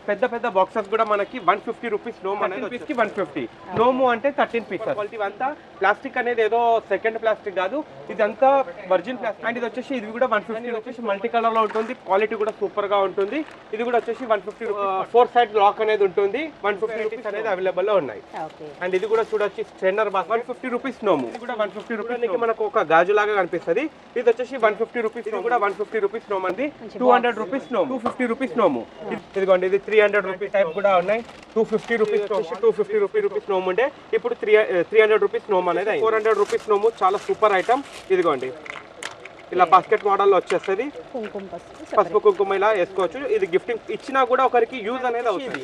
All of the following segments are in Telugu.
పెద్ద పెద్ద బాక్సెస్ కూడా మనకి 150 రూపీస్ నోము అనేది పీస్ కి 150. నోము అంటే 13 పీసెస్. క్వాలిటీ అంతా ప్లాస్టిక్ అనేది ఏదో సెకండ్ ప్లాస్టిక్ కాదు, ఇదంతా వర్జిన్ ప్లాస్టిక్. అండ్ ఇది వచ్చేసి ఇది కూడా 150 రూపీస్. మల్టీ కలర్ లో ఉంటుంది, క్వాలిటీ కూడా సూపర్ గా ఉంటుంది. ఇది కూడా వచ్చేసి 150 రూపీస్. 4 సైడ్ లాక్ అనేది ఉంటుంది. 150 రూపీస్ అనేది అవైలబుల్ లో ఉన్నాయి. అండ్ ఇది కూడా చూడొచ్చు స్ట్రెయినర్ బాక్స్ 150 రూపీస్ నోము. ఇది కూడా 150 రూపీస్. మనకు ఒక గాజు లాగా కనిపిస్తుంది. ఇది వచ్చేసి 150 రూపీస్. ఇది కూడా 150 రూపీస్ నోము అండి. 200 రూపీస్ నోము, 250 రూపీస్ నోము. ఇదిగోండి ఇది 300 రూపీస్ టైప్ కూడా ఉన్నాయి. 250 రూపీస్ 250 రూపీస్ నోము ఉండే, ఇప్పుడు 300 రూపీస్ నోము అనేది 400 రూపీస్ నోము. చాలా సూపర్ ఐటమ్. ఇదిగోండి ఇలా బాస్కెట్ మోడల్ లో వచ్చేస్తుంది. పసుపు కుంకుమ ఇలా వేసుకోవచ్చు. ఇది గిఫ్టింగ్ ఇచ్చినా కూడా ఒకరికి యూజ్ అనేది అవుతుంది.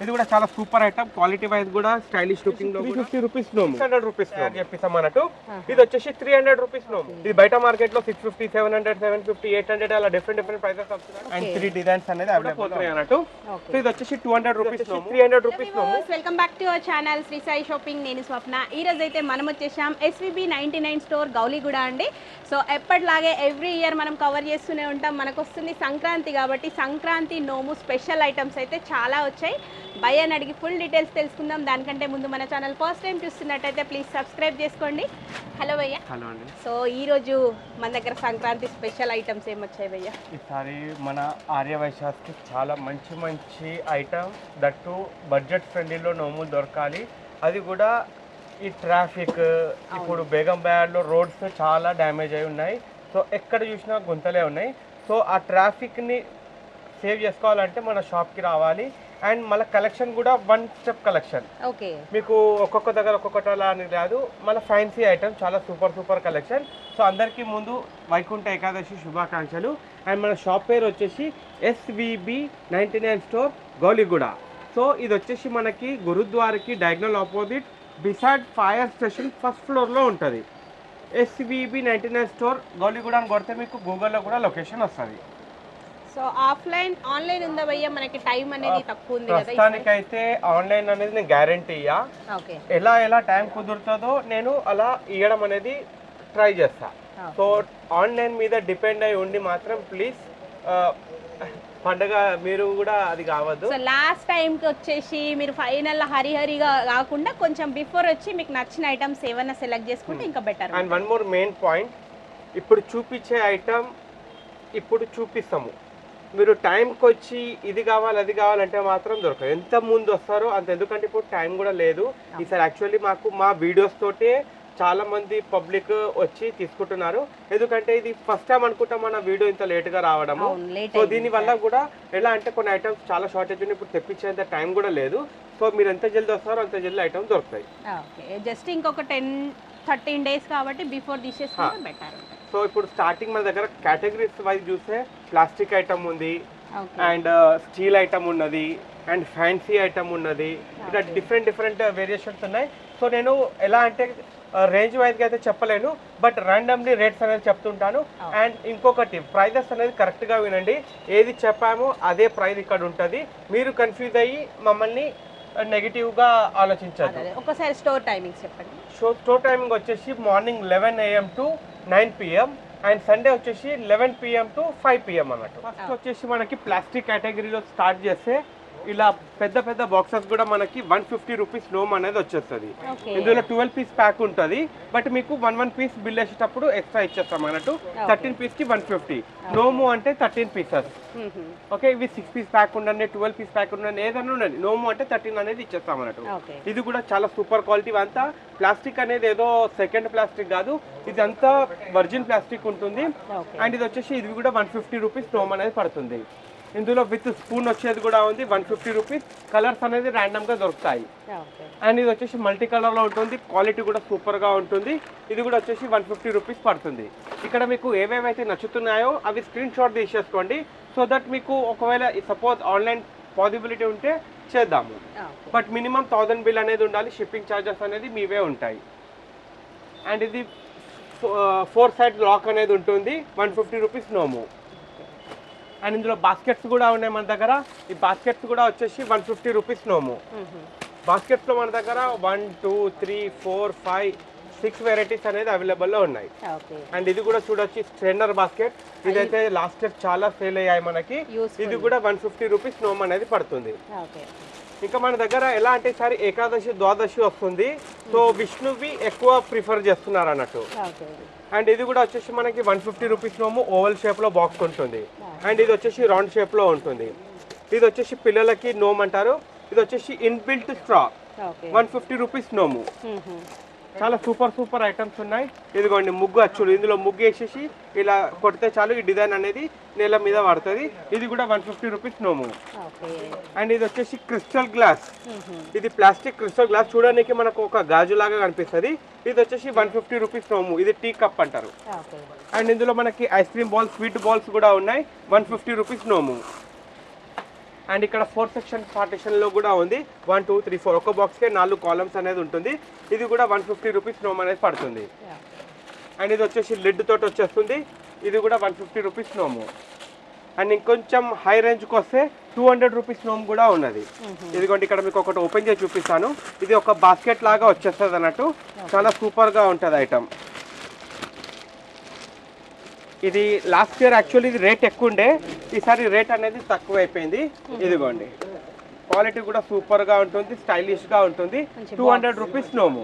ఇది కూడా చాలా సూపర్ ఐటమ్. క్వాలిటీ వైజ్ కూడా స్టైలిష్ లుకింగ్ లో 350 రూపీస్ నోము, 600 రూపీస్ చెప్పిస్తాం అన్నట్టు. ఇది వచ్చేసి 300 రూపీస్ నోము. ఇది బయట మార్కెట్ లో 650, 700, 750, 800 అలా డిఫరెంట్ ప్రైసెస్ వస్తున్నాయి. అండ్ 3 డిజైన్స్ అనేది అవైలబుల్ అవుతాయి అన్నట్టు. సో ఇది వచ్చేసి 200 రూపీస్ నోము, 300 రూపీస్ నోము. Welcome back to our channel Sri Sai shopping. నేను స్వప్న. ఈ రోజు అయితే మనం వచ్చేసాం SVB 99 స్టోర్ గౌలిగూడ అండి. సో ఎప్పటిలాగే ఎవ్రీ ఇయర్ మనం కవర్ చేస్తూనే ఉంటాం. మనకు వస్తుంది సంక్రాంతి కాబట్టి సంక్రాంతి నోము స్పెషల్ ఐటమ్స్ అయితే చాలా వచ్చాయి. బై అని అడిగి ఫుల్ డీటెయిల్స్ తెలుసుకుందాం. దానికంటే ముందు మన ఛానల్ ఫస్ట్ టైం చూస్తున్నట్టయితే ప్లీజ్ సబ్స్క్రైబ్ చేసుకోండి. హలో భయ్య. హలో అండి. సో ఈ రోజు మన దగ్గర సంక్రాంతి స్పెషల్ ఐటమ్స్ ఏమొచ్చాయి భయ్య? ఈసారి మన ఆర్యవైశ్యాస్కి చాలా మంచి మంచి ఐటమ్, దట్టు బడ్జెట్ ఫ్రెండ్లీలో నోములు దొరకాలి. అది కూడా ఈ ట్రాఫిక్ ఇప్పుడు బేగంపేటలో రోడ్స్ చాలా డ్యామేజ్ అయి ఉన్నాయి. సో ఎక్కడ చూసినా గుంతలే ఉన్నాయి. సో ఆ ట్రాఫిక్ని సేవ్ చేసుకోవాలంటే మన షాప్కి రావాలి. అండ్ మళ్ళీ కలెక్షన్ కూడా 1 స్టెప్ కలెక్షన్. ఓకే, మీకు ఒక్కొక్క దగ్గర ఒక్కొక్కటి అలా అని కాదు, మళ్ళీ ఫ్యాన్సీ ఐటమ్ చాలా సూపర్ కలెక్షన్. సో అందరికీ ముందు వైకుంఠ ఏకాదశి శుభాకాంక్షలు. అండ్ మన షాప్ పేరు వచ్చేసి SVB 99 స్టోర్ గౌలిగూడ. సో ఇది వచ్చేసి మనకి గురుద్వారకి diagonal opposite beside fire station first ఫ్లోర్లో ఉంటుంది. SVB 99 స్టోర్ గౌలిగూడ అని కొడితే మీకు గూగుల్లో కూడా లొకేషన్ వస్తుంది. సో ఆఫ్లైన్ ఆన్లైన్ ఉందా భయ్య? మనకి టైం అనేది తక్కువ ఉంది కదా. ప్రస్తుతానికైతే ఆన్లైన్ అనేది నేను గ్యారంటీ ఇయ్యా. ఓకే, ఎలా టైం కుదురుతుందో నేను అలా ఇవ్వడం అనేది ట్రై చేస్తా. సో ఆన్లైన్ మీద డిపెండ్ అయి ఉండి మాత్రం ప్లీజ్ పండగ మీరు కూడా అది కావద్దు. సో లాస్ట్ టైంకి వచ్చేసి మీరు ఫైనల్ హరిహరిగా కాకుండా కొంచెం బిఫోర్ వచ్చి మీకు నచ్చిన ఐటమ్స్ ఏమైనా సెలెక్ట్ చేసుకుంటే ఇంకా better. And one more main point, ఇప్పుడు చూపించే ఐటమ్ ఇప్పుడు చూపిస్తాము. మీరు టైంకి వచ్చి ఇది కావాలి అది కావాలంటే మాత్రం దొరకదు. ఎంత ముందు వస్తారో అంత, ఎందుకంటే ఇప్పుడు టైం కూడా లేదు. ఈసారి యాక్చువల్లీ మాకు మా వీడియోస్ తోటే చాలా మంది పబ్లిక్ వచ్చి తీసుకుంటున్నారు. ఎందుకంటే ఇది ఫస్ట్ టైం అనుకుంటా మన వీడియో ఇంత లేట్గా రావడము. సో దీనివల్ల కూడా ఎలా అంటే కొన్ని ఐటమ్స్ చాలా షార్టేజ్ ఉన్నాయి, ఇప్పుడు తెప్పించేంత టైం కూడా లేదు. సో మీరు ఎంత జల్దీ వస్తారో అంత జల్దీ ఐటమ్ దొరుకుతాయి. జస్ట్ ఇంకొక 10-13 డేస్ కాబట్టి బిఫోర్ తీసేసుకుంటే బెటర్. సో ఇప్పుడు స్టార్టింగ్ మన దగ్గర కేటగిరీస్ వైజ్ చూస్తే ప్లాస్టిక్ ఐటమ్ ఉంది, అండ్ స్టీల్ ఐటమ్ ఉన్నది, అండ్ ఫ్యాన్సీ ఐటమ్ ఉన్నది. ఇలా డిఫరెంట్ వేరియేషన్స్ ఉన్నాయి. సో నేను ఎలా అంటే రేంజ్ వైజ్గా అయితే చెప్పలేను, బట్ ర్యాండమ్లీ రేట్స్ అనేది చెప్తుంటాను. అండ్ ఇంకొకటి, ప్రైజెస్ అనేది కరెక్ట్గా వినండి. ఏది చెప్పామో అదే ప్రైస్ ఇక్కడ ఉంటుంది. మీరు కన్ఫ్యూజ్ అయ్యి మమ్మల్ని నెగిటివ్గా ఆలోచించారు. ఒకసారి స్టోర్ టైమింగ్స్ చెప్పండి. స్టోర్ టైమింగ్ వచ్చేసి morning 11 AM to 9 PM, and Sunday వచ్చేసి 11 PM to 5 PM అన్నట్టు. ఫస్ట్ వచ్చేసి మనకి ప్లాస్టిక్ కేటగిరీలో స్టార్ట్ చేస్తే ఇలా పెద్ద బాక్సెస్ కూడా మనకి 150 రూపీస్ నోమ్ అనేది వచ్చేస్తుంది. ఇందులో 12 పీస్ ప్యాక్ ఉంటుంది, బట్ మీకు 1 పీస్ బిల్ వేసేటప్పుడు ఎక్స్ట్రా ఇచ్చేస్తాం అన్నట్టు. 13 పీస్ కి 150. నోము అంటే 13 పీసెస్. ఓకే, ఇవి 6 పీస్ ప్యాక్ ఉండండి, 12 పీస్ ప్యాక్ ఉండండి, ఏదైనా ఉండండి. నోము అంటే 13 అనేది ఇచ్చేస్తాం అన్నట్టు. ఇది కూడా చాలా సూపర్ క్వాలిటీ. అంతా ప్లాస్టిక్ అనేది ఏదో సెకండ్ ప్లాస్టిక్ కాదు, ఇది అంతా వర్జిన్ ప్లాస్టిక్ ఉంటుంది. అండ్ ఇది వచ్చేసి ఇది కూడా 150 రూపీస్ నోమ్ అనేది పడుతుంది. ఇందులో విత్ స్పూన్ వచ్చేది కూడా ఉంది, 150 రూపీస్. కలర్స్ అనేది ర్యాండమ్గా దొరుకుతాయి. అండ్ ఇది వచ్చేసి మల్టీ కలర్లో ఉంటుంది, క్వాలిటీ కూడా సూపర్గా ఉంటుంది. ఇది కూడా వచ్చేసి 150 రూపీస్ పడుతుంది. ఇక్కడ మీకు ఏవేవైతే నచ్చుతున్నాయో అవి స్క్రీన్ షాట్ తీసేసుకోండి. సో దట్ మీకు ఒకవేళ సపోజ్ ఆన్లైన్ పాసిబిలిటీ ఉంటే చేద్దాము, బట్ మినిమం 1000 బిల్ అనేది ఉండాలి. షిప్పింగ్ ఛార్జెస్ అనేది మీవే ఉంటాయి. అండ్ ఇది 4 సైడ్ లాక్ అనేది ఉంటుంది, 150 రూపీస్ నోము. అండ్ ఇందులో బాస్కెట్స్ కూడా ఉన్నాయి మన దగ్గర. ఈ బాస్కెట్స్ కూడా వచ్చేసి 150 రూపీస్ నోము. బాస్కెట్స్లో మన దగ్గర 1, 2, 3, 4, 5, 6 వెరైటీస్ అనేది అవైలబుల్ లో ఉన్నాయి. ఓకే. అండ్ ఇది కూడా చూడొచ్చు స్ట్రైనర్ బాస్కెట్. ఇదైతే లాస్ట్ ఇయర్ చాలా సేల్ అయ్యాయి మనకి. ఇది కూడా 150 రూపీస్ నోమ్ అనేది పడుతుంది. ఓకే. ఇంకా మన దగ్గర ఎలా అంటే ఈసారి ఏకాదశి ద్వాదశి వస్తుంది, సో విష్ణువి ఎక్కువ ప్రిఫర్ చేస్తున్నారు అన్నట్టు. అండ్ ఇది కూడా వచ్చేసి మనకి 150 రూపీస్ నోము ఓవల్ షేప్ లో బాక్స్ ఉంటుంది. అండ్ ఇది వచ్చేసి రౌండ్ షేప్ లో ఉంటుంది. ఇది వచ్చేసి పిల్లలకి నోమ్ అంటారు. ఇది వచ్చేసి ఇన్బిల్ట్ స్ట్రా 150 రూపీస్ నోము. చాలా సూపర్ ఐటమ్స్ ఉన్నాయి. ఇదిగోండి ముగ్గు అచ్చులు, ఇందులో ముగ్గు వేసేసి ఇలా కొడితే చాలు ఈ డిజైన్ అనేది నేల మీద పడుతుంది. ఇది కూడా 150 రూపీస్ నోము. అండ్ ఇది వచ్చేసి క్రిస్టల్ గ్లాస్. ఇది ప్లాస్టిక్ క్రిస్టల్ గ్లాస్, చూడడానికి మనకు ఒక గాజు లాగా కనిపిస్తుంది. ఇది వచ్చేసి 150 రూపీస్ నోము. ఇది టీ కప్ అంటారు. అండ్ ఇందులో మనకి ice cream balls, sweet balls కూడా ఉన్నాయి. 150 రూపీస్ నోము. అండ్ ఇక్కడ 4 సెక్షన్ పార్టిషన్ లో కూడా ఉంది. 1 2 3 4 ఒక బాక్స్ కే 4 కాలమ్స్ అనేది ఉంటుంది. ఇది కూడా 150 రూపీస్ నోమ్ అనేది పడుతుంది. అండ్ ఇది వచ్చేసి లిడ్ తోటి వచ్చేస్తుంది. ఇది కూడా 150 రూపీస్ నోము. అండ్ ఇంకొంచెం హై రేంజ్కి వస్తే 200 రూపీస్ నోమ్ కూడా ఉన్నది. ఇదిగోండి ఇక్కడ మీకు ఒకటి ఓపెన్ చేసి చూపిస్తాను. ఇది ఒక బాస్కెట్ లాగా వచ్చేస్తుంది అన్నట్టు, చాలా సూపర్గా ఉంటుంది ఐటమ్. ఇది లాస్ట్ ఇయర్ యాక్చువల్లీ ఇది రేట్ ఎక్కువ ఉండే, ఈసారి రేట్ అనేది తక్కువ అయిపోయింది. ఇదిగోండి క్వాలిటీ కూడా సూపర్గా ఉంటుంది, స్టైలిష్గా ఉంటుంది. 200 రూపీస్ నోము.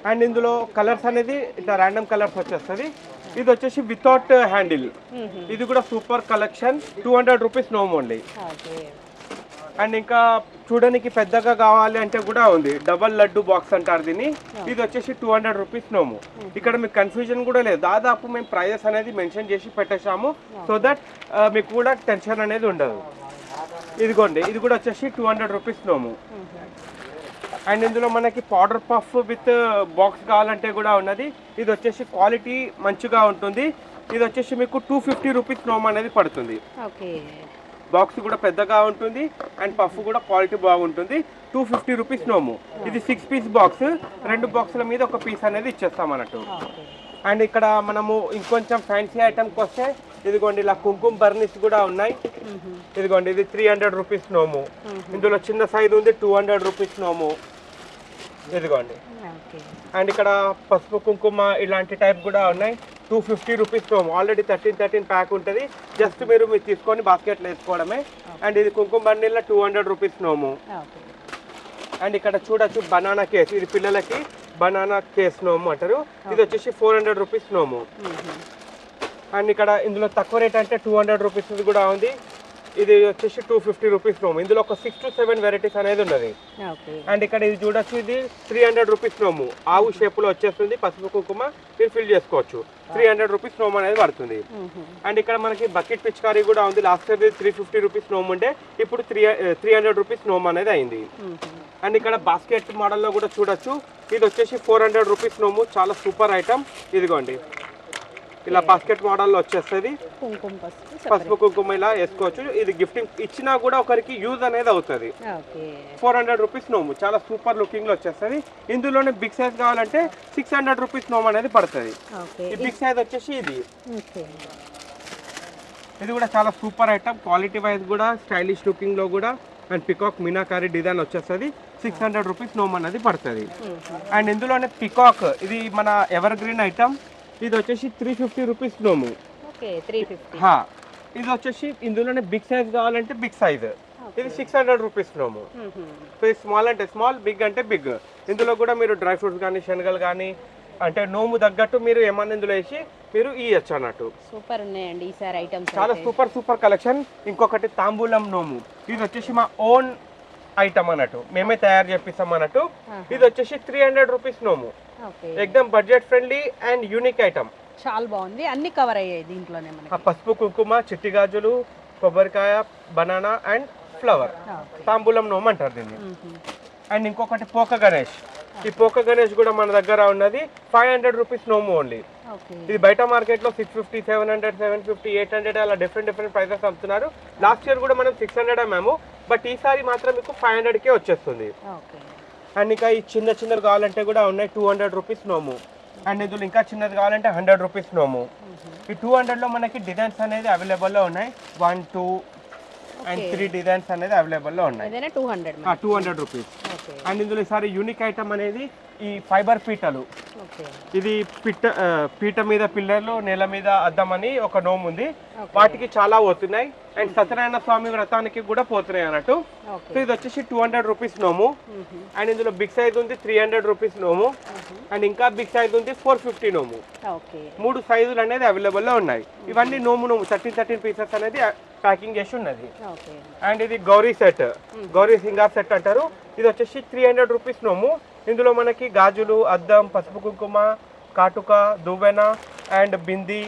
అండ్ ఇందులో కలర్స్ అనేది ఇట్లా ర్యాండమ్ కలర్స్ వచ్చేస్తుంది. ఇది వచ్చేసి వితౌట్ హ్యాండిల్. ఇది కూడా super collection. 200 rupees నోమ్ only. And ఇంకా చూడడానికి పెద్దగా కావాలి అంటే కూడా ఉంది, డబల్ లడ్డు బాక్స్ అంటారు దీన్ని. ఇది వచ్చేసి 200 రూపీస్ నోము. ఇక్కడ మీకు కన్ఫ్యూజన్ కూడా లేదు, దాదాపు మేము ప్రైజెస్ అనేది మెన్షన్ చేసి పెట్టేసాము, సో దట్ మీకు కూడా టెన్షన్ అనేది ఉండదు. ఇదిగోండి ఇది కూడా వచ్చేసి 200 రూపీస్ నోము. అండ్ ఇందులో మనకి పౌడర్ పఫ్ విత్ బాక్స్ కావాలంటే కూడా ఉన్నది. ఇది వచ్చేసి క్వాలిటీ మంచిగా ఉంటుంది. ఇది వచ్చేసి మీకు 250 రూపీస్ నోమ్ అనేది పడుతుంది. బాక్స్ కూడా పెద్దగా ఉంటుంది అండ్ పఫ్ కూడా క్వాలిటీ బాగుంటుంది. 250 రూపీస్ నోము. ఇది 6 పీస్ బాక్స్, 2 బాక్సుల మీద ఒక పీస్ అనేది ఇచ్చేస్తాం అన్నట్టు. అండ్ ఇక్కడ మనము ఇంకొంచెం ఫ్యాన్సీ ఐటమ్కి వస్తే ఇదిగోండి ఇలా కుంకుమ బర్నీస్ కూడా ఉన్నాయి. ఇదిగోండి ఇది 300 రూపీస్ నోము. ఇందులో చిన్న సైజు ఉంది, 200 రూపీస్ నోము. ఇదిగోండి. అండ్ ఇక్కడ పసుపు కుంకుమ ఇలాంటి టైప్ కూడా ఉన్నాయి. 250 రూపీస్ నోము. ఆల్రెడీ 13 ప్యాక్ ఉంటుంది, జస్ట్ మీరు తీసుకొని బాస్కెట్లో వేసుకోవడమే. అండ్ ఇది కుంకుమ బండిల్లో 200 రూపీస్ నోము. అండ్ ఇక్కడ చూడొచ్చు బనానా కేస్, ఇది పిల్లలకి బనానా కేస్ నోము అంటారు. ఇది వచ్చేసి 400 రూపీస్ నోము. అండ్ ఇక్కడ ఇందులో తక్కువ రేట్ అంటే 200 రూపీస్ కూడా ఉంది. ఇది వచ్చేసి 250 రూపీస్ నోము. ఇందులో ఒక 6 to 7 వెరైటీస్ అనేది ఉన్నది. అండ్ ఇక్కడ ఇది చూడొచ్చు, ఇది 300 రూపీస్ నోము. ఆవు షేపులో వచ్చేస్తుంది, పసుపు కుంకుమ మీరు ఫిల్ చేసుకోవచ్చు. 300 రూపీస్ నోము అనేది పడుతుంది. అండ్ ఇక్కడ మనకి బకెట్ పిచికారీ కూడా ఉంది. లాస్ట్ ఇయర్ 350 రూపీస్ నోము ఉండే, ఇప్పుడు 300 రూపీస్ నోము అనేది అయింది. అండ్ ఇక్కడ బాస్కెట్ మోడల్లో కూడా చూడొచ్చు, ఇది వచ్చేసి 400 రూపీస్ నోము. చాలా సూపర్ ఐటమ్. ఇదిగోండి ఇలా బాస్కెట్ మోడల్లో వచ్చేస్తుంది. పసుపు కుంకుమ ఇలా వేసుకోవచ్చు. ఇది గిఫ్టింగ్ ఇచ్చినా కూడా ఒకరికి యూజ్ అనేది అవుతుంది. 400 రూపీస్ నోము. చాలా సూపర్ లుకింగ్ లో వచ్చేస్తుంది. ఇందులోనే బిగ్ సైజ్ కావాలంటే 600 రూపీస్ నోము అనేది పడుతుంది. ఈ బిగ్ సైజ్ వచ్చేసి ఇది కూడా చాలా సూపర్ ఐటమ్. క్వాలిటీ వైజ్ కూడా స్టైలిష్ లుకింగ్ లో కూడా అండ్ పికాక్ మీనాకారి డిజైన్ వచ్చేస్తుంది. 600 రూపీస్ నోము అనేది పడుతుంది. అండ్ ఇందులోనే పికాక్, ఇది మన ఎవర్ గ్రీన్ ఐటమ్. ఇది వచ్చేసి 350 రూపీస్ నోము. ఇది వచ్చేసి ఇందులోనే బిగ్ సైజ్ కావాలంటే బిగ్ సైజ్. ఇది 600 రూపీస్ నోము. స్మాల్ అంటే స్మాల్, బిగ్ అంటే బిగ్. ఇందులో కూడా మీరు డ్రై ఫ్రూట్స్ కానీ శనగలు కానీ అంటే నోము తగ్గట్టు మీరు ఏమన్నా ఇందులో వేసి మీరు ఇవ్వచ్చు అన్నట్టు. సూపర్ ఉన్నాయండి ఈసారి ఐటమ్స్, చాలా సూపర్ కలెక్షన్. ఇంకొకటి తాంబూలం నోము. ఇది వచ్చేసి మా ఓన్ ఐటమ్ అన్నట్టు, మేమే తయారు చేపిస్తాం అన్నట్టు. ఇది వచ్చేసి 300 రూపీస్ నోము. ఎక్దమ్ budget friendly and unique item. చాలా బాగుంది, అన్ని కవర్ అయ్యాయి దీంట్లోనే. పసుపు కుంకుమ, చిట్టి గాజులు, కొబ్బరికాయ, బనానా అండ్ ఫ్లవర్. తాంబూలం నోము అంటారు దీన్ని. అండ్ ఇంకొకటి పోక గణేష్. ఈ పోక గణేష్ కూడా మన దగ్గర ఉన్నది. 500 రూపీస్ నోము ఓన్లీ. ఇది బయట మార్కెట్ లో 650, 700, 750, 800 అలా డిఫరెంట్ ప్రైసెస్ అమ్ముతున్నారు. లాస్ట్ ఇయర్ కూడా మనం 600 అమ్మాము, బట్ ఈసారి మాత్రం మీకు 500కే వచ్చేస్తుంది. అండ్ ఇంకా ఈ చిన్నది కావాలంటే కూడా ఉన్నాయి. 200 రూపీస్ నోము. అండ్ ఇందులో ఇంకా చిన్నది కావాలంటే 100 రూపీస్ నోము. ఈ 200లో మనకి డిజైన్స్ అనేది అవైలబుల్లో ఉన్నాయి. 1, 2 అండ్ 3 డిజైన్స్ అనేది అవైలబుల్లో ఉన్నాయి. 200 రూపీస్. ఓకే అండ్ ఇందులో ఈసారి యూనిక్ ఐటమ్ అనేది ఈ ఫైబర్ పీటలు. ఓకే ఇది పీట మీద పిల్లర్లు, నేల మీద అద్దం అని ఒక నోము ఉంది. ఓకే. వాటికి చాలా పోతున్నాయి అండ్ సత్యనారాయణ స్వామి వ్రతానికి కూడా పోతున్నాయి అన్నట్టు. ఓకే సో ఇది వచ్చేసి 200 రూపీస్ నోము. అండ్ ఇందులో బిగ్ సైజ్ ఉంది 300 రూపీస్ నోము. అండ్ ఇంకా బిగ్ సైజ్ ఉంది 450 నోము. ఓకే 3 సైజులు అనేది అవైలబుల్ లో ఉన్నాయి. ఇవన్నీ నోము 13 పీసెస్ అనేది ప్యాకింగ్ చేసి ఉన్నది. ఓకే అండ్ ఇది గౌరీ సెట్, గౌరీ సింగార్ సెట్ అంటారు. ఇది వచ్చేసి 300 రూపీస్ నోము. ఇందులో మనకి గాజులు, అద్దం, పసుపు కుంకుమ, కాటుక, దువ్వెన అండ్ బింది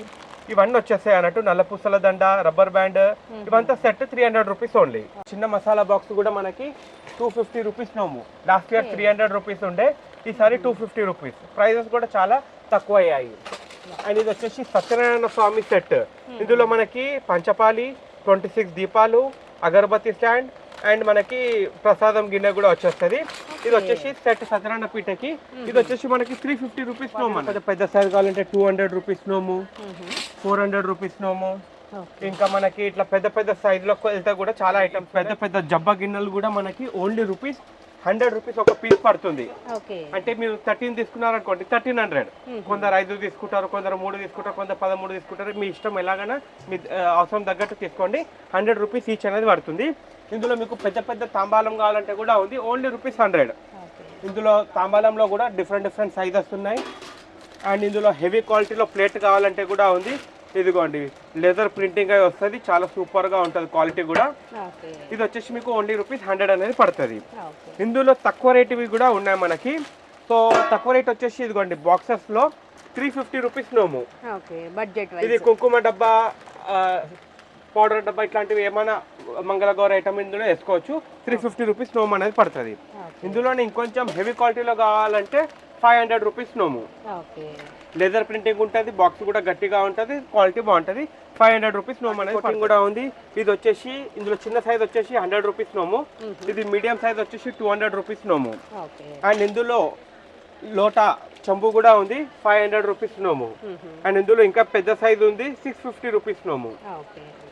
ఇవన్నీ వచ్చేస్తాయి అన్నట్టు. నల్ల పూసల దండ, రబ్బర్ బ్యాండ్ ఇవంతా సెట్ 300 రూపీస్ ఓన్లీ. చిన్న మసాలా బాక్స్ కూడా మనకి 250 రూపీస్ నోము. లాస్ట్ ఇయర్ 300 రూపీస్ ఉండే, ఈసారి 250 రూపీస్. ప్రైజెస్ కూడా చాలా తక్కువ అయ్యాయి. అండ్ ఇది వచ్చేసి సత్యనారాయణ స్వామి సెట్. ఇందులో మనకి పంచపాలి, 26 దీపాలు, అగరబత్తి స్టాండ్ అండ్ మనకి ప్రసాదం గిన్నె కూడా వచ్చేస్తుంది. ఇది వచ్చేసి సెట్ సత్యనారాయణ పీటకి. ఇది వచ్చేసి మనకి 350 రూపీస్ నోము. పెద్ద సైజ్ కావాలంటే 200 రూపీస్ నోము, 400 రూపీస్ నోము. ఇంకా మనకి ఇట్లా పెద్ద సైజ్ లో వెళ్తే కూడా చాలా ఐటమ్స్. పెద్ద జబ్బా గిన్నెలు కూడా మనకి ఓన్లీ రూపీస్ 100 రూపీస్ ఒక పీస్ పడుతుంది. అంటే మీరు 13 తీసుకున్నారనుకోండి 1300. కొందరు 5 తీసుకుంటారు, కొందరు 3 తీసుకుంటారు, కొందరు 13 తీసుకుంటారు. మీ ఇష్టం ఎలాగైనా మీ అవసరం తగ్గట్టు తీసుకోండి. 100 రూపీస్ ఈచ్ అనేది పడుతుంది. ఇందులో మీకు పెద్ద తాంబాలం కావాలంటే కూడా ఉంది, ఓన్లీ రూపీస్ 100. ఇందులో తాంబాలంలో కూడా డిఫరెంట్ సైజెస్ ఉన్నాయి. అండ్ ఇందులో హెవీ క్వాలిటీలో ప్లేట్ కావాలంటే కూడా ఉంది. ఇదిగోండి లెదర్ ప్రింటింగ్ అయి వస్తుంది, చాలా సూపర్ గా ఉంటుంది క్వాలిటీ కూడా. ఇది వచ్చేసి మీకు ఓన్లీ రూపీస్ 100 అనేది పడుతుంది. ఇందులో తక్కువ రేటువి కూడా ఉన్నాయి మనకి. సో తక్కువ రేట్ వచ్చేసి ఇదిగోండి బాక్సెస్ లో 350 రూపీస్ నోము. ఇది కుంకుమ డబ్బా, పౌడర్ డబ్బా ఇట్లాంటివి ఏమైనా మంగళగౌర ఐటమ్ ఇందులో వేసుకోవచ్చు. 350 రూపీస్ నోము అనేది పడుతుంది. ఇందులోనే ఇంకొంచెం హెవీ క్వాలిటీలో కావాలంటే 500 రూపీస్ నోము. లెదర్ ప్రింటింగ్ ఉంటుంది, బాక్స్ కూడా గట్టిగా ఉంటుంది, క్వాలిటీ బాగుంటుంది. 500 రూపీస్ నోము అనేది కూడా ఉంది. ఇది వచ్చేసి ఇందులో చిన్న సైజ్ వచ్చేసి 100 రూపీస్ నోము. ఇది మీడియం సైజ్ వచ్చేసి 200 రూపీస్ నోము. అండ్ ఇందులో లోటా చెంబు కూడా ఉంది, 500 రూపీస్ నోము. అండ్ ఇందులో ఇంకా పెద్ద సైజ్ ఉంది, 650 రూపీస్ నోము.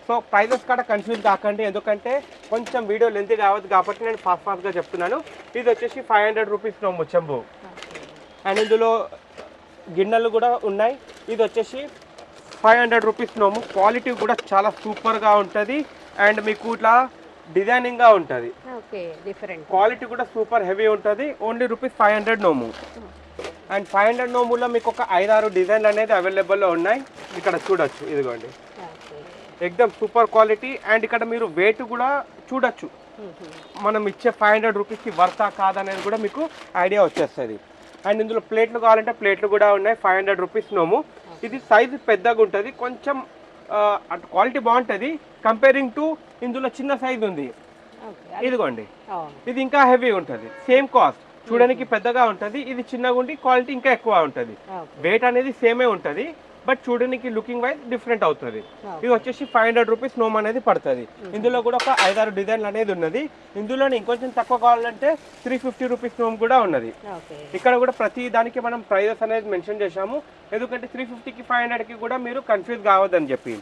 సో ప్రైజెస్ కూడా కన్ఫ్యూజ్ కాకండి, ఎందుకంటే కొంచెం వీడియో లెంత్ కావద్దు కాబట్టి నేను ఫాస్ట్గా చెప్తున్నాను. ఇది వచ్చేసి 500 రూపీస్ నోము చెంబు. అండ్ ఇందులో గిన్నెలు కూడా ఉన్నాయి. ఇది వచ్చేసి 500 రూపీస్ నోము. క్వాలిటీ కూడా చాలా సూపర్గా ఉంటుంది అండ్ మీకు ఇట్లా డిజైనింగ్గా ఉంటుంది. క్వాలిటీ కూడా సూపర్ హెవీ ఉంటుంది. ఓన్లీ రూపీస్ 500 నోము. అండ్ 500 నోములో మీకు ఒక 5-6 డిజైన్లు అనేది అవైలబుల్లో ఉన్నాయి. ఇక్కడ చూడొచ్చు, ఇదిగోండి ఎక్దమ్ సూపర్ క్వాలిటీ. అండ్ ఇక్కడ మీరు వెయిట్ కూడా చూడొచ్చు, మనం ఇచ్చే 500 రూపీస్కి వర్తా కాదనేది కూడా మీకు ఐడియా వచ్చేస్తుంది. అండ్ ఇందులో ప్లేట్లు కావాలంటే ప్లేట్లు కూడా ఉన్నాయి, 500 రూపీస్ నోము. ఇది సైజు పెద్దగా ఉంటుంది, కొంచెం క్వాలిటీ బాగుంటుంది కంపేరింగ్ టు ఇందులో చిన్న సైజు ఉంది. ఇదిగోండి ఇది ఇంకా హెవీ ఉంటుంది, సేమ్ కాస్ట్. చూడడానికి పెద్దగా ఉంటుంది, ఇది చిన్నగా ఉండి క్వాలిటీ ఇంకా ఎక్కువ ఉంటుంది. వెయిట్ అనేది సేమే ఉంటుంది, బట్ చూడడానికి లుకింగ్ వైజ్ డిఫరెంట్ అవుతుంది. ఇది వచ్చేసి 500 రూపీస్ నోమ్ అనేది పడుతుంది. ఇందులో కూడా ఒక 5-6 డిజైన్లు అనేది ఉన్నది. ఇందులోనే ఇంకొంచెం తక్కువ కావాలంటే 350 రూపీస్ నోమ్ కూడా ఉన్నది. ఇక్కడ కూడా ప్రతి దానికి మనం ప్రైజెస్ అనేది మెన్షన్ చేశాము, ఎందుకంటే 350కి 500కి కూడా మీరు కన్ఫ్యూజ్ కావద్దని చెప్పి.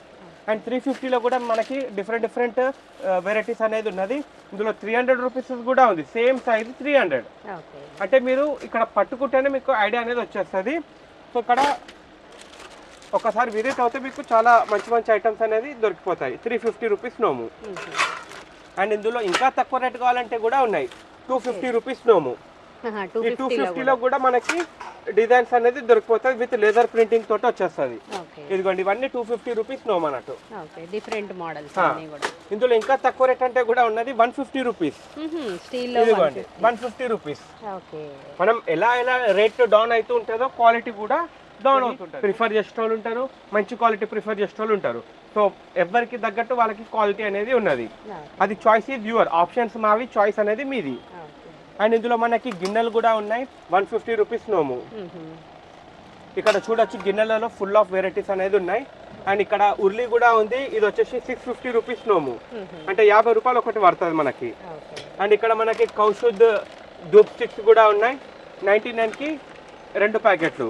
అండ్ 350లో కూడా మనకి డిఫరెంట్ వెరైటీస్ అనేది ఉన్నది. ఇందులో 300 రూపీస్ కూడా ఉంది, సేమ్ సైజ్ 300. అంటే మీరు ఇక్కడ పట్టుకుంటేనే మీకు ఐడియా అనేది వచ్చేస్తుంది. సో ఇక్కడ ఒకసారి విజిట్ అవుతే మీకు చాలా మంచి ఐటమ్స్ అనేది దొరికిపోతాయి. 350 రూపీస్ నోము. అండ్ ఇందులో ఇంకా తక్కువ రేట్ కావాలంటే కూడా ఉన్నాయి, 250 రూపీస్ నోము. ఈ 250లో కూడా మనకి డిజైన్స్ అనేది దొరికిపోతాయి, విత్ లేజర్ ప్రింటింగ్ తోటి వచ్చేస్తుంది. ఇదిగోండి ఇవన్నీ 250 రూపీస్ నోమ్ అన్నట్టు, డిఫరెంట్ మోడల్స్. ఇందులో ఇంకా తక్కువ రేట్ అంటే కూడా ఉన్నది 150 రూపీస్. ఇదిగోండి 150 రూపీస్. మనం ఎలా రేట్ డౌన్ అవుతూ ఉంటుందో క్వాలిటీ కూడా డౌన్ అవుతుంటారు. ప్రిఫర్ చేసే వాళ్ళు ఉంటారు, మంచి క్వాలిటీ ప్రిఫర్ చేసే వాళ్ళు ఉంటారు. సో ఎవరికి తగ్గట్టు వాళ్ళకి క్వాలిటీ అనేది ఉన్నది. అది చాయిస్ ఈజ్ యువర్, ఆప్షన్స్ మావి, చాయిస్ అనేది మీది. అండ్ ఇందులో మనకి గిన్నెలు కూడా ఉన్నాయి, 150 రూపీస్ నోము. ఇక్కడ చూడొచ్చు గిన్నెలలో ఫుల్ ఆఫ్ వెరైటీస్ అనేది ఉన్నాయి. అండ్ ఇక్కడ ఉర్లీ కూడా ఉంది, ఇది వచ్చేసి 650 రూపీస్ నోము, అంటే 50 రూపాయలు ఒకటి పడుతుంది మనకి. అండ్ ఇక్కడ మనకి కౌశుద్ ధూప్ స్టిక్స్ కూడా ఉన్నాయి, 99కి 2 ప్యాకెట్లు.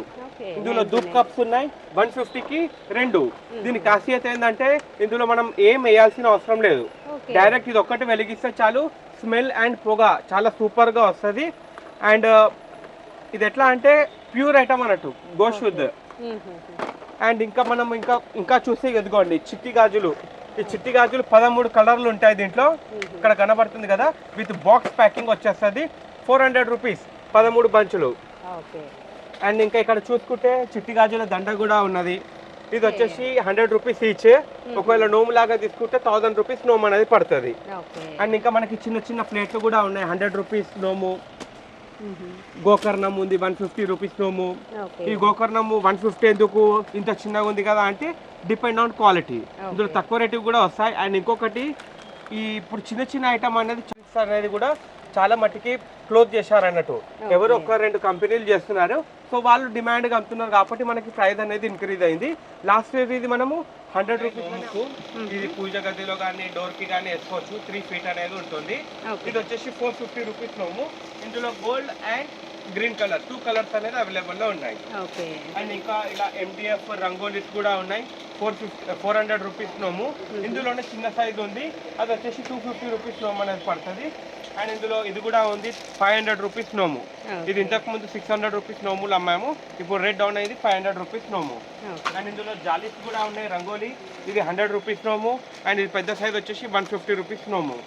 ఇందులో ధూప్ కప్స్ ఉన్నాయి, 150కి 2. దీని ఖాసియత ఏంటంటే ఇందులో మనం ఏం వేయాల్సిన అవసరం లేదు, డైరెక్ట్ ఇది ఒక్కటి వెలిగిస్తే చాలు స్మెల్ అండ్ పొగ చాలా సూపర్గా వస్తుంది. అండ్ ఇది ఎట్లా అంటే ప్యూర్ ఐటమ్ అన్నట్టు, గోశుద్ధ్. అండ్ ఇంకా మనం ఇంకా చూస్తే ఎదుగోండి చిట్టి గాజులు. ఈ చిట్టి గాజులు 13 కలర్లు ఉంటాయి దీంట్లో, ఇక్కడ కనబడుతుంది కదా. విత్ బాక్స్ ప్యాకింగ్ వచ్చేస్తుంది. 400 రూపీస్ 13 బంచులు. అండ్ ఇంకా ఇక్కడ చూసుకుంటే చిట్టి గాజుల దండ కూడా ఉన్నది. ఇది వచ్చేసి 100 రూపీస్ ఈచ్. ఒకవేళ నోము లాగా తీసుకుంటే 1000 రూపీస్ నోము అనేది పడుతుంది. అండ్ ఇంకా మనకి చిన్న చిన్న ప్లేట్లు కూడా ఉన్నాయి. 100 రూపీస్ నోము. గోకర్ణం ఉంది 150 రూపీస్ నోము. ఈ గోకర్ణము 150 ఎందుకు ఇంత చిన్నగా ఉంది కదా అంటే డిపెండ్ ఆన్ క్వాలిటీ. ఇందులో తక్కువ రేటు కూడా వస్తాయి. అండ్ ఇంకొకటి ఇప్పుడు చిన్న చిన్న ఐటమ్ అనేది అనేది కూడా చాలా మట్టికి క్లోజ్ చేశారు అన్నట్టు. ఎవరు 1-2 కంపెనీలు చేస్తున్నారు, సో వాళ్ళు డిమాండ్గా అమ్ముతున్నారు కాబట్టి మనకి ప్రైస్ అనేది ఇంక్రీజ్ అయింది. లాస్ట్ ఇయర్ ఇది మనము 100 రూపీస్. ఇది పూజ గదిలో కానీ డోర్కి కానీ వేసుకోవచ్చు. 3 ఫీట్ అనేది ఉంటుంది. ఇది వచ్చేసి 450 రూపీస్ నోము. ఇందులో gold and green colour 2 colours అనేది అవైలబుల్లో ఉన్నాయి. అండ్ ఇంకా ఇలా MDF రంగోలీస్ కూడా ఉన్నాయి. 400 రూపీస్ నోము. ఇందులోనే చిన్న సైజ్ ఉంది, అది వచ్చేసి 250 రూపీస్ నోము అనేది పడుతుంది. అండ్ ఇందులో ఇది కూడా ఉంది 500 రూపీస్ నోము. ఇది ఇంతకు ముందు 600 రూపీస్ నోములు అమ్మాము, ఇప్పుడు రేట్ డౌన్ అయింది 500 రూపీస్ నోము. అండ్ ఇందులో జాలీస్ కూడా ఉన్నాయి రంగోలీ. ఇది 100 రూపీస్ నోము. అండ్ ఇది పెద్ద సైజ్ వచ్చేసి 150 రూపీస్ నోము.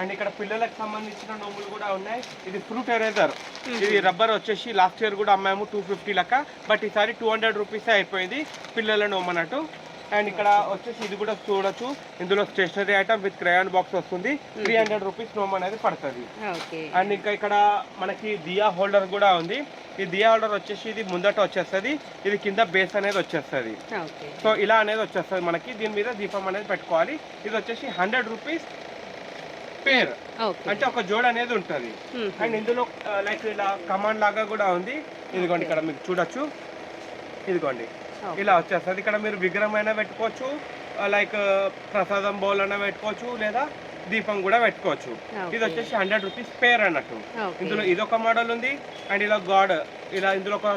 అండ్ ఇక్కడ పిల్లలకు సంబంధించిన నోములు కూడా ఉన్నాయి. ఇది ఫ్రూట్ ఎరేజర్. ఇది రబ్బర్ వచ్చేసి లాస్ట్ ఇయర్ కూడా అమ్మాము 250 లెక్క, బట్ ఈసారి 200 రూపీసే అయిపోయింది పిల్లల నోము అన్నట్టు. అండ్ ఇక్కడ వచ్చేసి ఇది కూడా చూడొచ్చు. ఇందులో stationery item with crayon box వస్తుంది. 300 రూపీస్ నోమ్ అనేది పడుతుంది. అండ్ ఇంకా ఇక్కడ మనకి దియా హోల్డర్ కూడా ఉంది. ఈ దియా హోల్డర్ వచ్చేసి ఇది ముందట వచ్చేస్తుంది, ఇది కింద బేస్ అనేది వచ్చేస్తుంది. సో ఇలా అనేది వచ్చేస్తుంది మనకి. దీని మీద దీపం అనేది పెట్టుకోవాలి. ఇది వచ్చేసి 100 రూపీస్ పేర్, అంటే ఒక జోడ్ అనేది ఉంటుంది. అండ్ ఇందులో లైక్ ఇలా కమాండ్ లాగా కూడా ఉంది. ఇదిగోండి ఇక్కడ మీకు చూడొచ్చు. ఇదిగోండి ఇలా వచ్చేస్తుంది. ఇక్కడ మీరు విగ్రహం అయినా పెట్టుకోవచ్చు, లైక్ ప్రసాదం బౌల్ అయినా పెట్టుకోవచ్చు, లేదా దీపం కూడా పెట్టుకోవచ్చు. ఇది వచ్చేసి 100 రూపీస్ పేర్ అన్నట్టు. ఇందులో ఇదొక మోడల్ ఉంది. అండ్ ఇలా గాడ్, ఇలా ఇందులో ఒక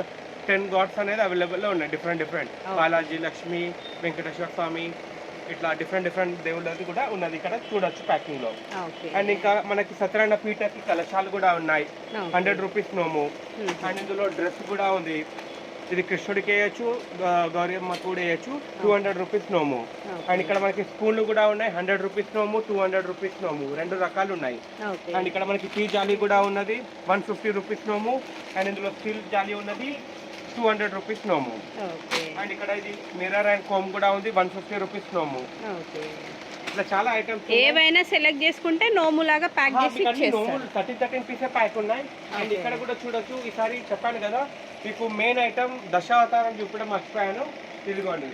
10 గాడ్స్ అనేది అవైలబుల్లో ఉన్నాయి. డిఫరెంట్ బాలాజీ, లక్ష్మి, వెంకటేశ్వర స్వామి, ఇట్లా డిఫరెంట్ దేవుళ్ళది కూడా ఉన్నది ఇక్కడ చూడొచ్చు ప్యాకింగ్ లో. అండ్ ఇంకా మనకి సత్యనారాయణ పీఠకి కలశాలు కూడా ఉన్నాయి. 100 రూపీస్ నోము. అండ్ ఇందులో డ్రెస్ కూడా ఉంది. ఇది కృష్ణుడికి వేయచ్చు, గౌరీ అమ్మకు కూడా వేయచ్చు. 200 రూపీస్ నోము. అండ్ ఇక్కడ మనకి స్పూన్లు కూడా ఉన్నాయి. 100 రూపీస్ నోము, 200 రూపీస్ నోము, 2 రకాలు ఉన్నాయి. అండ్ ఇక్కడ మనకి టీ జాలీ కూడా ఉన్నది, 150 రూపీస్ నోము. అండ్ ఇందులో స్టీల్ జాలీ ఉన్నది, 200 రూపీస్ నోము. అండ్ ఇక్కడ ఇది మిర్రర్ అండ్ కోమ్ కూడా ఉంది, 150 రూపీస్ నోము. ఇట్లా చాలా ఐటమ్స్ ఏవైనా సెలెక్ట్ చేసుకుంటే నోము లాగా ప్యాక్ చేసి ఇచ్చేస్తారు. 13 పీసే ప్యాక్ ఉన్నాయి. అండ్ ఇక్కడ కూడా చూడొచ్చు. ఈసారి చెప్పాను కదా మీకు మెయిన్ ఐటమ్ దశావతారం చూపడం మర్చిపోయాను. ఇదిగోండి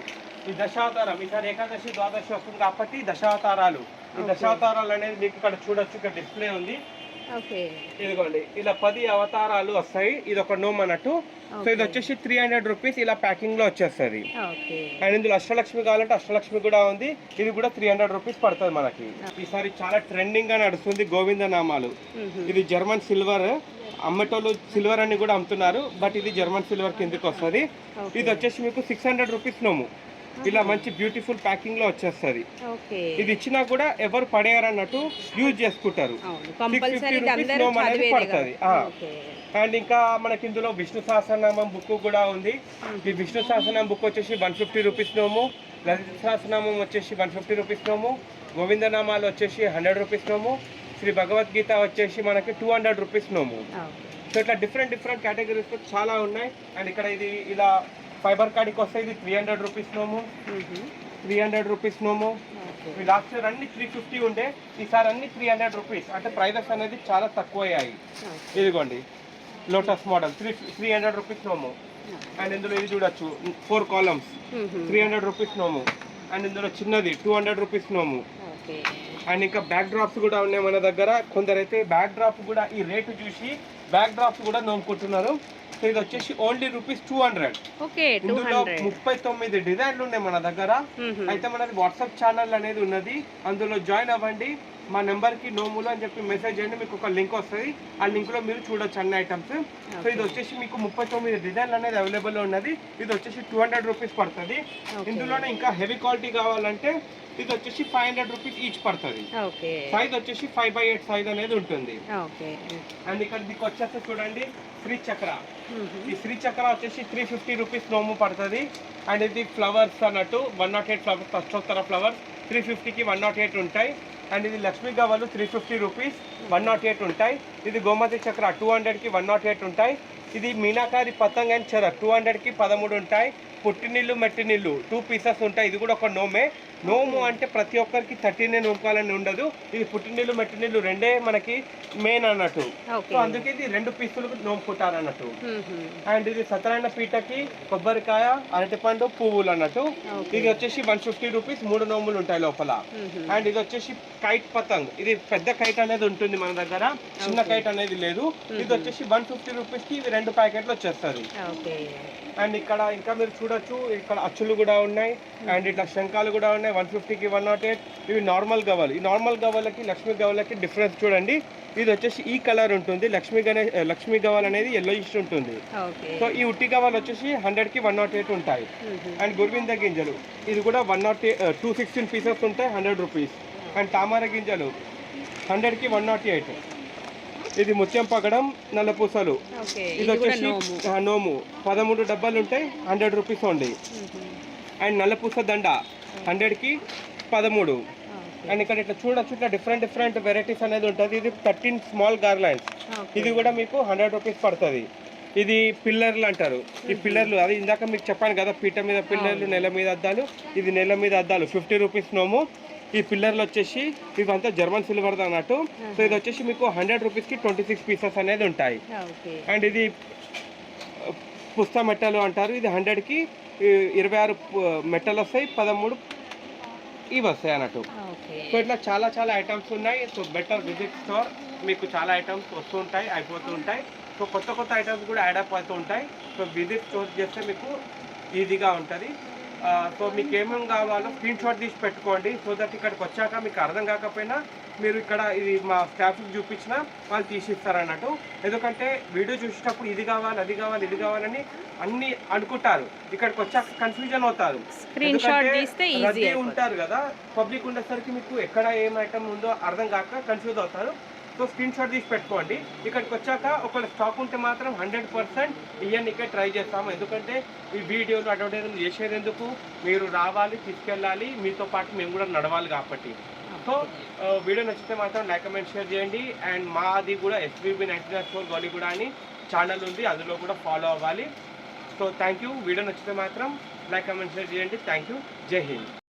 ఈ దశావతారం. ఈసారి ఏకాదశి ద్వాదశి వస్తుంది కాబట్టి దశావతారాలు. ఈ దశావతారాలు అనేది మీకు ఇక్కడ చూడొచ్చు. ఇక్కడ డిస్ప్లే ఉంది. ఇదిగోండి ఇలా 10 అవతారాలు వస్తాయి. ఇది ఒక నోమ్ అన్నట్టు. సో ఇది వచ్చేసి 300 రూపీస్ ఇలా ప్యాకింగ్ లో వచ్చేస్తుంది. అండ్ ఇందులో అష్టలక్ష్మి కావాలంటే అష్టలక్ష్మి కూడా ఉంది. ఇది కూడా 300 రూపీస్ పడుతుంది మనకి. ఈసారి చాలా ట్రెండింగ్ గా నడుస్తుంది గోవింద నామాలు. ఇది జర్మన్ సిల్వర్. అమ్మటోళ్ళు సిల్వర్ అని కూడా అమ్ముతున్నారు, బట్ ఇది జర్మన్ సిల్వర్ కిందకి వస్తుంది. ఇది వచ్చేసి మీకు 600 రూపీస్ నోము. ఇలా మంచి బ్యూటిఫుల్ ప్యాకింగ్ లో వచ్చేస్తుంది. ఇది ఇచ్చినా కూడా ఎవరు పడేయరు అన్నట్టు యూజ్ చేసుకుంటారు. 650 రూపీస్ నోమ్ అనేది పడుతుంది. అండ్ ఇంకా మనకి ఇందులో విష్ణు సహస్రనామం బుక్ కూడా ఉంది. ఈ విష్ణు సహస్రనామం బుక్ వచ్చేసి 150 రూపీస్ నోము. లలిత సహస్రనామం వచ్చేసి 150 రూపీస్ నోము. గోవిందనామాలు వచ్చేసి 100 రూపీస్ నోము. శ్రీ భగవద్గీత వచ్చేసి మనకి 200 రూపీస్ నోము. సో ఇట్లా డిఫరెంట్ కేటగిరీస్ చాలా ఉన్నాయి. అండ్ ఇక్కడ ఇది ఇలా ఫైబర్ కాడికి వస్తే ఇది 300 రూపీస్ నోము. 300 రూపీస్ నోము. లాస్ట్ ఇయర్ అన్ని 350 ఉండే, ఈసారి అన్ని 300 రూపీస్. అంటే ప్రైజెస్ అనేది చాలా తక్కువ అయ్యాయి. ఇదిగోండి లోటస్ మోడల్ 300 రూపీస్ నోము. అండ్ ఇందులో ఇది చూడొచ్చు 4 కాలమ్స్ 300 రూపీస్ నోము. అండ్ ఇందులో చిన్నది 200 రూపీస్ నోము. అండ్ ఇంకా బ్యాక్ డ్రాప్స్ కూడా ఉన్నాయి మన దగ్గర. కొందరైతే బ్యాక్ డ్రాప్ కూడా ఈ రేటు చూసి బ్యాక్ డ్రాప్స్ కూడా నోముకుంటున్నారు. సో ఇది వచ్చేసి ఓన్లీ రూపీస్ 200. ఇందులో 39 డిజైన్లు ఉన్నాయి మన దగ్గర. అయితే మనది వాట్సాప్ ఛానల్ అనేది ఉన్నది, అందులో జాయిన్ అవ్వండి. మా నెంబర్కి నోములు అని చెప్పి మెసేజ్ చేయండి, మీకు ఒక లింక్ వస్తుంది. ఆ లింక్లో మీరు చూడొచ్చు అన్ని ఐటమ్స్. సో ఇది వచ్చేసి మీకు 39 డిజైన్లు అనేది అవైలబుల్ ఉన్నది. ఇది వచ్చేసి 200 రూపీస్ పడుతుంది. ఇందులోనే ఇంకా హెవీ క్వాలిటీ కావాలంటే ఇది వచ్చేసి 500 రూపీస్ ఈచ్ పడుతుంది. సైజ్ వచ్చేసి 5x8 సైజ్ అనేది ఉంటుంది. అండ్ ఇక్కడ మీకు వచ్చేసి చూడండి శ్రీ చక్ర. ఈ శ్రీ చక్ర వచ్చేసి 350 రూపీస్ నోము పడుతుంది. అండ్ ఇది ఫ్లవర్స్ అన్నట్టు 108 ఫ్లవర్స్, అష్టోత్తర ఫ్లవర్స్ 350కి 108 ఉంటాయి. అండ్ ఇది లక్ష్మీ గవ్వలు 350 రూపీస్ 108 ఉంటాయి. ఇది గోమతి చక్ర 200కి 108 ఉంటాయి. ఇది మీనాకారి పతంగ్ అండ్ చెర 200కి 13 ఉంటాయి. పుట్టినీళ్ళు మెట్టినీళ్ళు 2 పీసెస్ ఉంటాయి. ఇది కూడా ఒక నోమే. నోము అంటే ప్రతి ఒక్కరికి 13 నోముకోవాలని ఉండదు. ఇది పుట్టినీళ్ళు మెట్టినీళ్ళు రెండే మనకి మెయిన్ అన్నట్టు. సో అందుకే ఇది 2 పీసులు నోముకుంటారు అన్నట్టు. అండ్ ఇది సత్యనారాయణ పీటకి కొబ్బరికాయ, అరటిపండు, పువ్వులు అన్నట్టు. ఇది వచ్చేసి 150 రూపీస్ 3 నోములు ఉంటాయి లోపల. అండ్ ఇది వచ్చేసి కైట్ పతంగ్. ఇది పెద్ద కైట్ అనేది ఉంటుంది మన దగ్గర, చిన్న కైట్ అనేది లేదు. ఇది వచ్చేసి 150 రూపీస్ కి ఇవి 2 ప్యాకెట్లు వచ్చేస్తారు. అండ్ ఇక్కడ ఇంకా మీరు చూడొచ్చు, ఇక్కడ అచ్చులు కూడా ఉన్నాయి. అండ్ ఇట్లా శంఖాలు కూడా ఉన్నాయి 150కి 108. ఇవి నార్మల్ గవ్వలు. ఈ నార్మల్ గవ్వలకి లక్ష్మీ గవ్వలకి డిఫరెన్స్ చూడండి. ఇది వచ్చేసి ఈ కలర్ ఉంటుంది. లక్ష్మీ గవ్వలు అనేది ఎల్లోయిష్ ఉంటుంది. సో ఈ ఉట్టి గవ్వలు వచ్చేసి 100కి 108 ఉంటాయి. అండ్ గురువింద గింజలు ఇది కూడా 216 పీసెస్ ఉంటాయి, 100 రూపీస్. అండ్ తామర గింజలు 100కి 108. ఇది ముత్యం పగడం, నల్ల పూసలు. ఇది వచ్చేసి నోము 13 డబ్బాలు ఉంటాయి, 100 రూపీస్ ఓన్లీ. అండ్ నల్ల పూస దండ 100కి 13. అండ్ ఇక్కడ ఇట్లా చూడొచ్చు, ఇట్లా డిఫరెంట్ వెరైటీస్ అనేది ఉంటుంది. ఇది 13 స్మాల్ గార్లాండ్స్. ఇది కూడా మీకు 100 రూపీస్ పడుతుంది. ఇది పిల్లర్లు అంటారు. ఈ పిల్లర్లు అది ఇందాక మీకు చెప్పాను కదా, పీట మీద పిల్లర్లు, నెల మీద అద్దాలు. ఇది నెల మీద అద్దాలు 50 రూపీస్ నోము. ఈ పిల్లర్లు వచ్చేసి ఇవంతా జర్మన్ సిల్వర్ అన్నట్టు. సో ఇది వచ్చేసి మీకు 100 రూపీస్కి 26 పీసెస్ అనేది ఉంటాయి. అండ్ ఇది పుస్త మెట్టలు అంటారు. ఇది 100కి 26 మెట్టలు వస్తాయి, 13 ఇవి వస్తాయి అన్నట్టు. సో ఇట్లా చాలా ఐటమ్స్ ఉన్నాయి. So better visit store. మీకు చాలా ఐటమ్స్ వస్తూ ఉంటాయి, అయిపోతూ ఉంటాయి. సో కొత్త ఐటమ్స్ కూడా యాడ్ అప్ అవుతూ ఉంటాయి. సో విజిట్ స్టోర్ చేస్తే మీకు ఈజీగా ఉంటుంది. సో మీకు ఏమేమి కావాలో స్క్రీన్ షాట్ తీసి పెట్టుకోండి. సో దట్ ఇక్కడికి వచ్చాక మీకు అర్థం కాకపోయినా మీరు ఇక్కడ ఇది మా స్టాఫ్కి చూపించినా వాళ్ళు తీసిస్తారు అన్నట్టు. ఎందుకంటే వీడియో చూసేటప్పుడు ఇది కావాలి, అది కావాలి, ఇది కావాలని అన్ని అనుకుంటారు. ఇక్కడికి వచ్చాక కన్ఫ్యూజన్ అవుతారు. రద్దీ ఉంటారు కదా, పబ్లిక్ ఉండేసరికి మీకు ఎక్కడ ఏం ఐటమ్ ఉందో అర్థం కాక కన్ఫ్యూజ్ అవుతారు. సో స్క్రీన్ షాట్ తీసి పెట్టుకోండి. ఇక్కడికి వచ్చాక ఒకవేళ స్టాక్ ఉంటే మాత్రం 100% ఇవన్నీకే ట్రై చేస్తాము. ఎందుకంటే ఈ వీడియోలు అడ్వర్టైజ్మెంట్ చేసేది ఎందుకు, మీరు రావాలి, తీసుకెళ్ళాలి, మీతో పాటు మేము కూడా నడవాలి కాబట్టి. సో వీడియో నచ్చితే మాత్రం లైక్ కామెంట్ షేర్ చేయండి. అండ్ మాది కూడా SVB 99 స్టోర్ గౌలిగూడ అని ఛానల్ ఉంది, అందులో కూడా ఫాలో అవ్వాలి. So thank you. వీడియో నచ్చితే మాత్రం లైక్ కామెంట్ షేర్ చేయండి. Thank you. జై హింద్.